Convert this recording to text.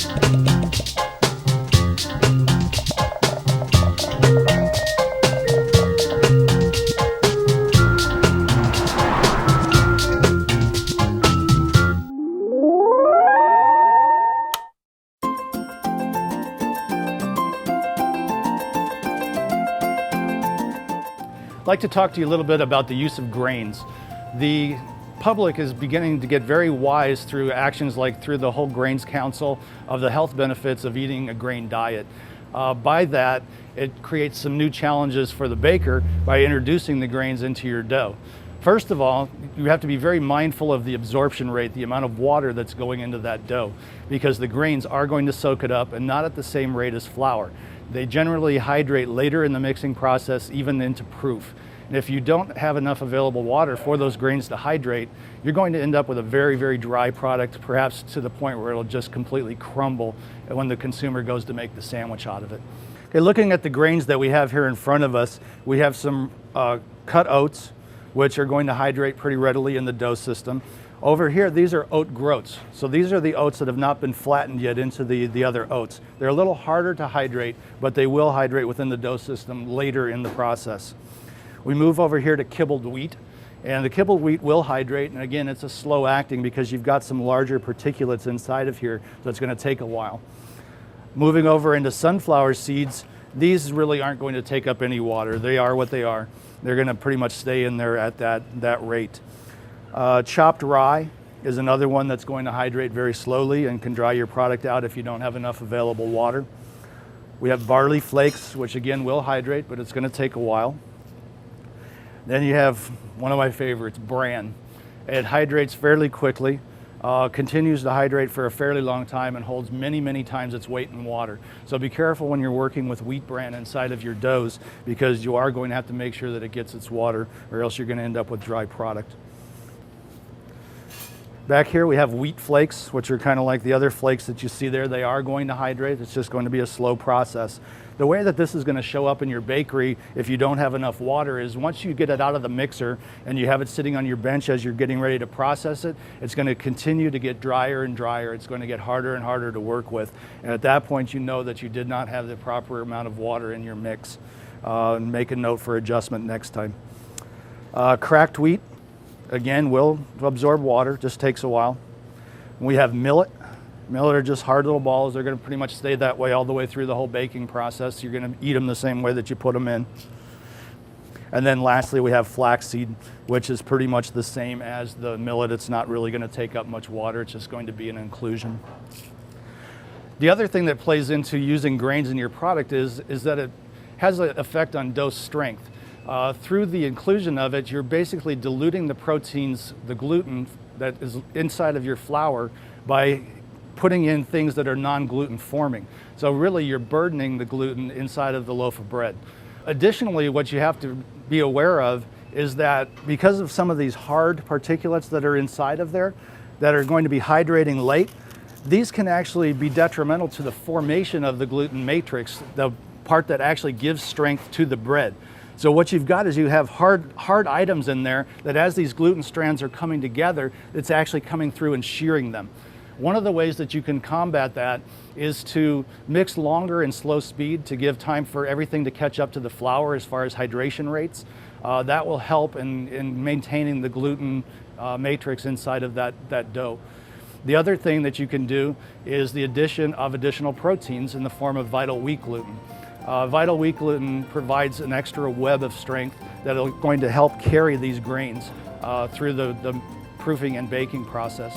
I'd like to talk to you a little bit about the use of grains. The public is beginning to get very wise through actions like through the Whole Grains Council of the health benefits of eating a grain diet. By that, it creates some new challenges for the baker by introducing the grains into your dough. First of all, you have to be very mindful of the absorption rate, the amount of water that's going into that dough, because the grains are going to soak it up and not at the same rate as flour. They generally hydrate later in the mixing process, even into proof. And if you don't have enough available water for those grains to hydrate, you're going to end up with a very, very dry product, perhaps to the point where it'll just completely crumble when the consumer goes to make the sandwich out of it. Okay, looking at the grains that we have here in front of us, we have some cut oats, which are going to hydrate pretty readily in the dough system. Over here, these are oat groats. So these are the oats that have not been flattened yet into the other oats. They're a little harder to hydrate, but they will hydrate within the dough system later in the process. We move over here to kibbled wheat, and the kibbled wheat will hydrate, and again, it's a slow acting because you've got some larger particulates inside of here, so it's going to take a while. Moving over into sunflower seeds, these really aren't going to take up any water. They are what they are. They're going to pretty much stay in there at that rate. Chopped rye is another one that's going to hydrate very slowly and can dry your product out if you don't have enough available water. We have barley flakes, which again will hydrate, but it's going to take a while. Then you have one of my favorites, bran. It hydrates fairly quickly, continues to hydrate for a fairly long time, and holds many, many times its weight in water. So be careful when you're working with wheat bran inside of your doughs, because you are going to have to make sure that it gets its water, or else you're going to end up with dry product. Back here we have wheat flakes, which are kind of like the other flakes that you see there. They are going to hydrate. It's just going to be a slow process. The way that this is going to show up in your bakery if you don't have enough water is once you get it out of the mixer and you have it sitting on your bench as you're getting ready to process it, it's going to continue to get drier and drier. It's going to get harder and harder to work with. And at that point, you know that you did not have the proper amount of water in your mix. Make a note for adjustment next time. Cracked wheat, again, will absorb water, just takes a while. We have millet. Millet are just hard little balls. They're going to pretty much stay that way all the way through the whole baking process. You're going to eat them the same way that you put them in. And then lastly, we have flaxseed, which is pretty much the same as the millet. It's not really going to take up much water. It's just going to be an inclusion. The other thing that plays into using grains in your product is that it has an effect on dough strength. Through the inclusion of it, you're basically diluting the proteins, the gluten that is inside of your flour, by putting in things that are non-gluten forming. So really you're burdening the gluten inside of the loaf of bread. Additionally, what you have to be aware of is that because of some of these hard particulates that are inside of there that are going to be hydrating late, these can actually be detrimental to the formation of the gluten matrix, the part that actually gives strength to the bread. So what you've got is you have hard items in there that as these gluten strands are coming together, it's actually coming through and shearing them. One of the ways that you can combat that is to mix longer and slow speed to give time for everything to catch up to the flour as far as hydration rates. That will help in maintaining the gluten matrix inside of that dough. The other thing that you can do is the addition of additional proteins in the form of vital wheat gluten. Vital wheat gluten provides an extra web of strength that is going to help carry these grains through the proofing and baking process.